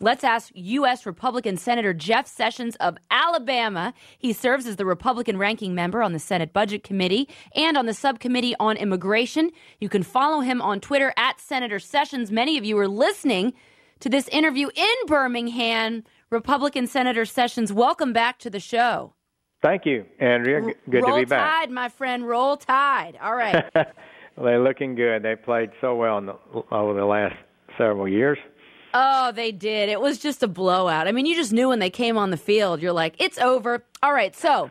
Let's ask U.S. Republican Senator Jeff Sessions of Alabama. He serves as the Republican ranking member on the Senate Budget Committee and on the Subcommittee on Immigration. You can follow him on Twitter at Senator Sessions. Many of you are listening to this interview in Birmingham. Republican Senator Sessions, welcome back to the show. Thank you, Andrea. Good to be back. Roll Tide, my friend. Roll Tide. All right. Well, they're looking good. They played so well over the last several years. Oh, they did. It was just a blowout. I mean, you just knew when they came on the field. You're like, it's over. All right, so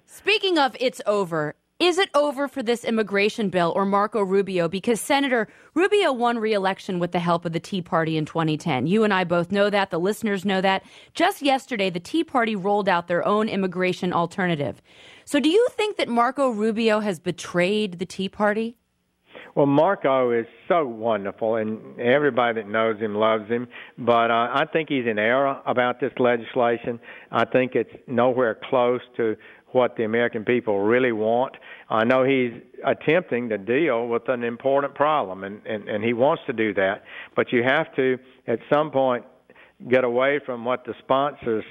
speaking of it's over, is it over for this immigration bill or Marco Rubio? Because Senator Rubio won re-election with the help of the Tea Party in 2010. You and I both know that. The listeners know that. Just yesterday, the Tea Party rolled out their own immigration alternative. So do you think that Marco Rubio has betrayed the Tea Party? Well, Marco is so wonderful, and everybody that knows him loves him. But I think he's in error about this legislation. I think it's nowhere close to what the American people really want. I know he's attempting to deal with an important problem, and he wants to do that. But you have to, at some point, get away from what the sponsors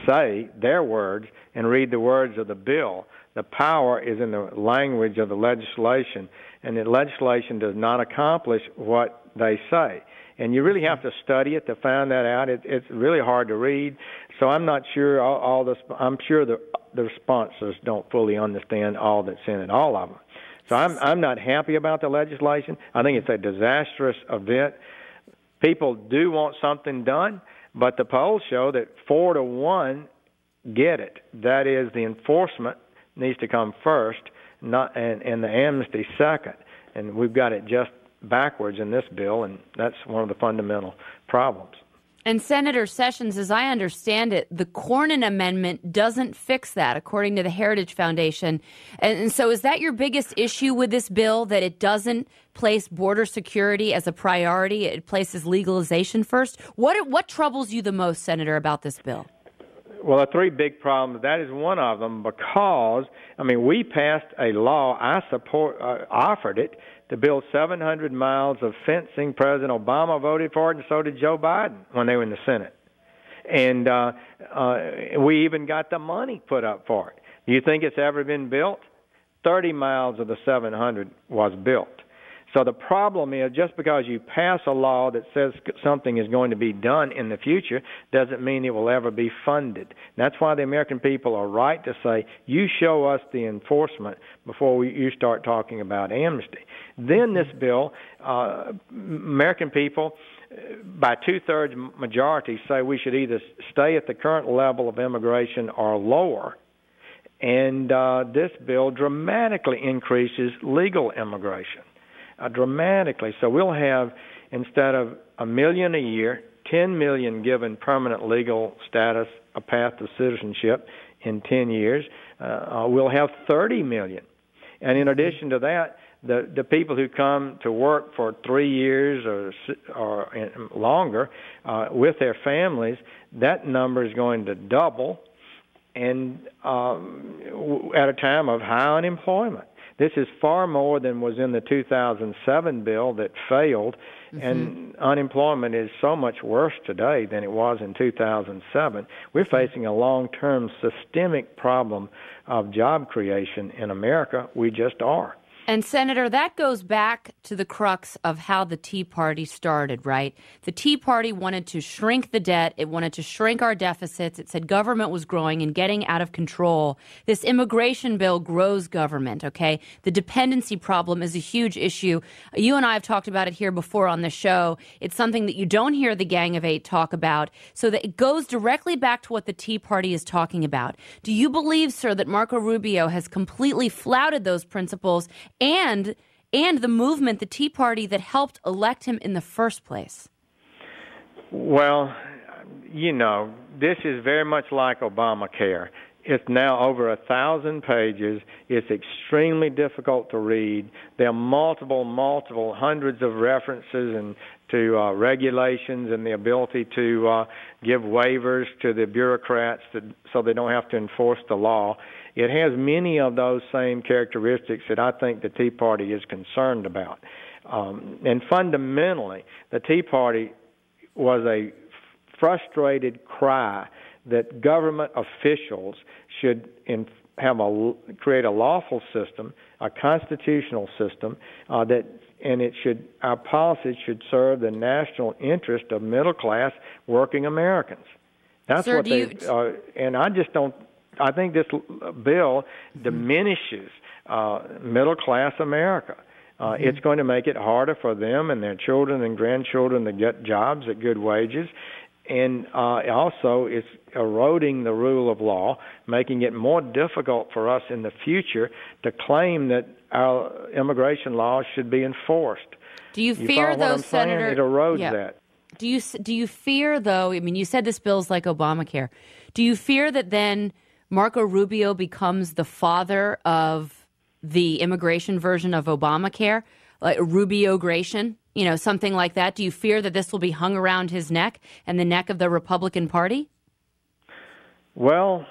say, their words, and read the words of the bill. The power is in the language of the legislation, and the legislation does not accomplish what they say. And you really have to study it to find that out. It's really hard to read. So I'm not sure I'm sure the sponsors don't fully understand all that's in it, all of them. So I'm not happy about the legislation. I think it's a disastrous event. People do want something done, but the polls show that 4-1 get it. That is, the enforcement needs to come first, and the amnesty second. And we've got it just backwards in this bill, and that's one of the fundamental problems. And Senator Sessions, as I understand it, the Cornyn Amendment doesn't fix that, according to the Heritage Foundation. And so is that your biggest issue with this bill, that it doesn't place border security as a priority? It places legalization first? What troubles you the most, Senator, about this bill? Well, the three big problems, that is one of them, because, we passed a law, offered it, to build 700 miles of fencing. President Obama voted for it, and so did Joe Biden when they were in the Senate. And we even got the money put up for it. Do you think it's ever been built? 30 miles of the 700 was built. So the problem is, just because you pass a law that says something is going to be done in the future doesn't mean it will ever be funded. That's why the American people are right to say, you show us the enforcement before you start talking about amnesty. Then this bill, American people, by two-thirds majority, say we should either stay at the current level of immigration or lower. And this bill dramatically increases legal immigration. Dramatically. So we'll have, instead of 1 million a year, 10 million given permanent legal status, a path to citizenship in 10 years. We'll have 30 million. And in addition to that, the people who come to work for 3 years or longer with their families, that number is going to double, and at a time of high unemployment. This is far more than was in the 2007 bill that failed, and unemployment is so much worse today than it was in 2007. We're facing a long-term systemic problem of job creation in America. We just are. And, Senator, that goes back to the crux of how the Tea Party started, right? The Tea Party wanted to shrink the debt. It wanted to shrink our deficits. It said government was growing and getting out of control. This immigration bill grows government, okay? The dependency problem is a huge issue. You and I have talked about it here before on the show. It's something that you don't hear the Gang of Eight talk about, so that it goes directly back to what the Tea Party is talking about. Do you believe, sir, that Marco Rubio has completely flouted those principles and the movement, the Tea Party, that helped elect him in the first place? Well, this is very much like Obamacare. It's now over 1,000 pages. It's extremely difficult to read. There are multiple, hundreds of references and to regulations and the ability to give waivers to the bureaucrats so they don't have to enforce the law. It has many of those same characteristics that I think the Tea Party is concerned about. And fundamentally, the Tea Party was a frustrated cry that government officials should create a lawful system, a constitutional system our policies should serve the national interest of middle-class working Americans. That's Sir, what and I just don't. I think this bill diminishes middle-class America. It's going to make it harder for them and their children and grandchildren to get jobs at good wages. And also, it's eroding the rule of law, making it more difficult for us in the future to claim that our immigration laws should be enforced. Do you fear, though, Senator? It erodes that. Do you fear, though? I mean, you said this bill's like Obamacare. Do you fear that then Marco Rubio becomes the father of the immigration version of Obamacare, like Rubio-gration? You know, something like that. Do you fear that this will be hung around his neck and the neck of the Republican Party? Well,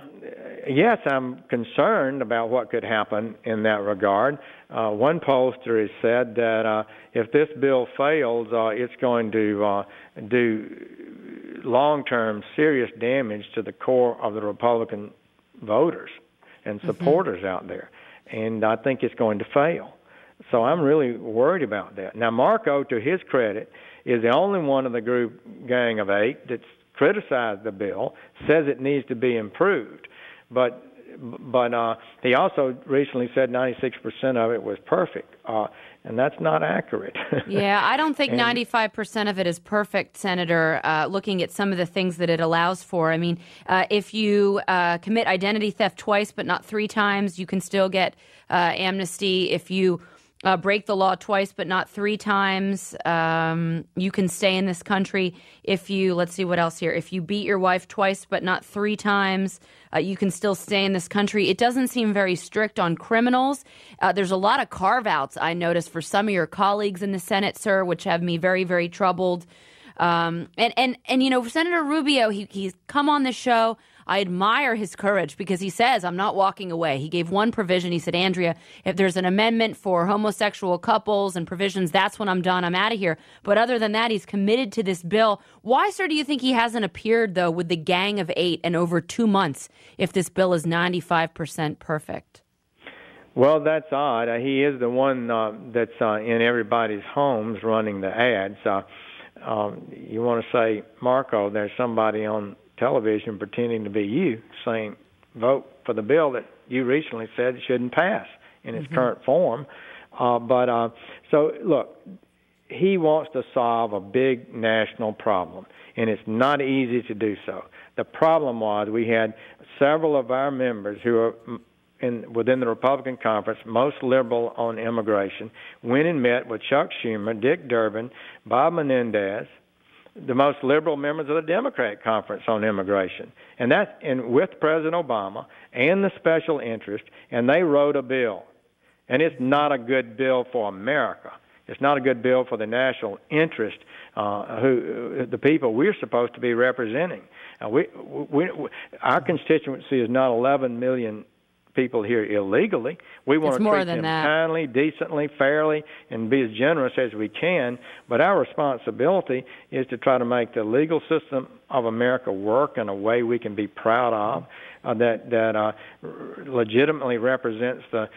yes, I'm concerned about what could happen in that regard. One pollster has said that if this bill fails, it's going to do long-term serious damage to the core of the Republican voters and supporters out there. And I think it's going to fail. So I'm really worried about that. Now, Marco, to his credit, is the only one of the gang of 8 that's criticized the bill, says it needs to be improved. But he also recently said 96% of it was perfect, and that's not accurate. Yeah, I don't think 95% of it is perfect, Senator, looking at some of the things that it allows for. I mean, if you commit identity theft twice but not 3 times, you can still get amnesty. If you break the law twice but not 3 times, you can stay in this country. If you, let's see what else here, if you beat your wife twice but not 3 times, you can still stay in this country. It doesn't seem very strict on criminals. There's a lot of carve-outs, I noticed, for some of your colleagues in the Senate, sir, which have me very, very troubled. And you know, Senator Rubio, he's come on the show. I admire his courage because he says, I'm not walking away. He gave one provision. He said, Andrea, if there's an amendment for homosexual couples and provisions, that's when I'm done. I'm out of here. But other than that, he's committed to this bill. Why, sir, do you think he hasn't appeared, though, with the gang of 8 in over 2 months if this bill is 95% perfect? Well, that's odd. He is the one that's in everybody's homes running the ads. You want to say, Marco, there's somebody on television pretending to be you saying vote for the bill that you recently said shouldn't pass in its current form. So, look, he wants to solve a big national problem, and it's not easy to do so. The problem was we had several of our members who are within the Republican conference, most liberal on immigration, went and met with Chuck Schumer, Dick Durbin, Bob Menendez, the most liberal members of the Democratic conference on immigration, and with President Obama and the special interest, and they wrote a bill. And it's not a good bill for America. It's not a good bill for the national interest, the people we're supposed to be representing. Our constituency is not 11 million people here illegally. We want to treat them kindly, decently, fairly, and be as generous as we can. But our responsibility is to try to make the legal system of America work in a way we can be proud of, that legitimately represents the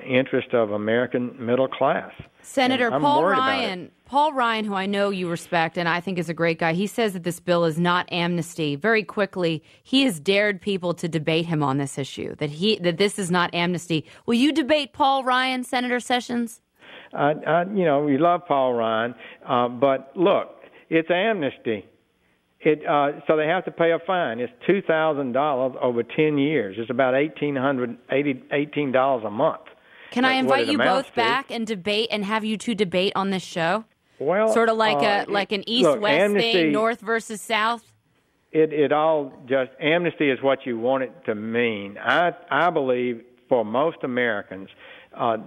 interest of American middle class. Senator Paul Ryan, who I know you respect and I think is a great guy, he says that this bill is not amnesty. Very quickly, he has dared people to debate him on this issue, that this is not amnesty. Will you debate Paul Ryan, Senator Sessions? We love Paul Ryan, but look, it's amnesty. So they have to pay a fine. It's $2,000 over 10 years. It's about $18 a month. Can I invite you both back and debate and have you two debate on this show? Well, sort of like an East-West thing, North versus South? It all just, amnesty is what you want it to mean. I believe for most Americans,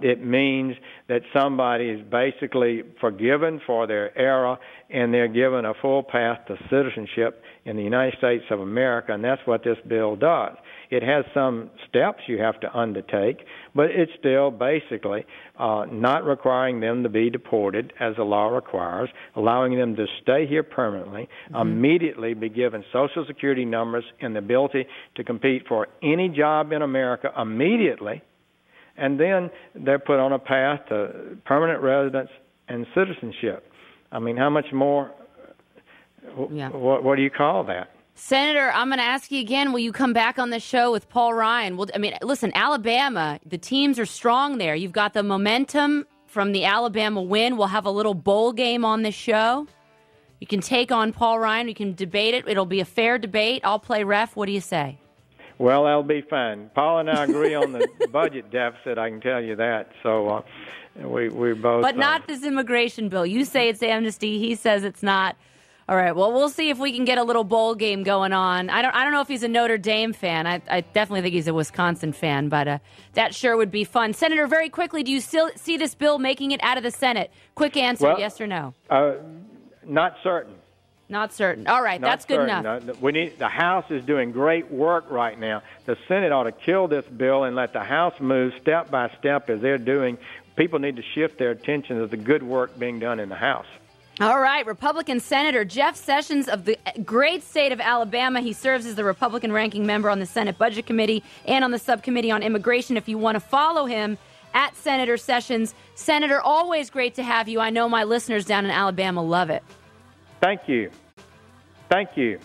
it means that somebody is basically forgiven for their error and they're given a full path to citizenship in the United States of America, and that's what this bill does. It has some steps you have to undertake, but it's still basically not requiring them to be deported, as the law requires, allowing them to stay here permanently, immediately be given Social Security numbers and the ability to compete for any job in America immediately, and then they're put on a path to permanent residence and citizenship. I mean, how much more? What do you call that? Senator, I'm going to ask you again, will you come back on the show with Paul Ryan? Well, I mean, listen, Alabama, the teams are strong there. You've got the momentum from the Alabama win. We'll have a little bowl game on the show. You can take on Paul Ryan. You can debate it. It'll be a fair debate. I'll play ref. What do you say? Well, that'll be fine. Paul and I agree on the budget deficit, I can tell you that. So we both... But not this immigration bill. You say it's amnesty. He says it's not. All right, well, we'll see if we can get a little bowl game going on. I don't know if he's a Notre Dame fan. I definitely think he's a Wisconsin fan, but that sure would be fun. Senator, very quickly, do you still see this bill making it out of the Senate? Quick answer, yes or no? Not certain. Not certain. All right, that's good enough. The House is doing great work right now. The Senate ought to kill this bill and let the House move step by step as they're doing. People need to shift their attention to the good work being done in the House. All right, Republican Senator Jeff Sessions of the great state of Alabama. He serves as the Republican ranking member on the Senate Budget Committee and on the Subcommittee on Immigration. If you want to follow him, at Senator Sessions. Senator, always great to have you. I know my listeners down in Alabama love it. Thank you. Thank you.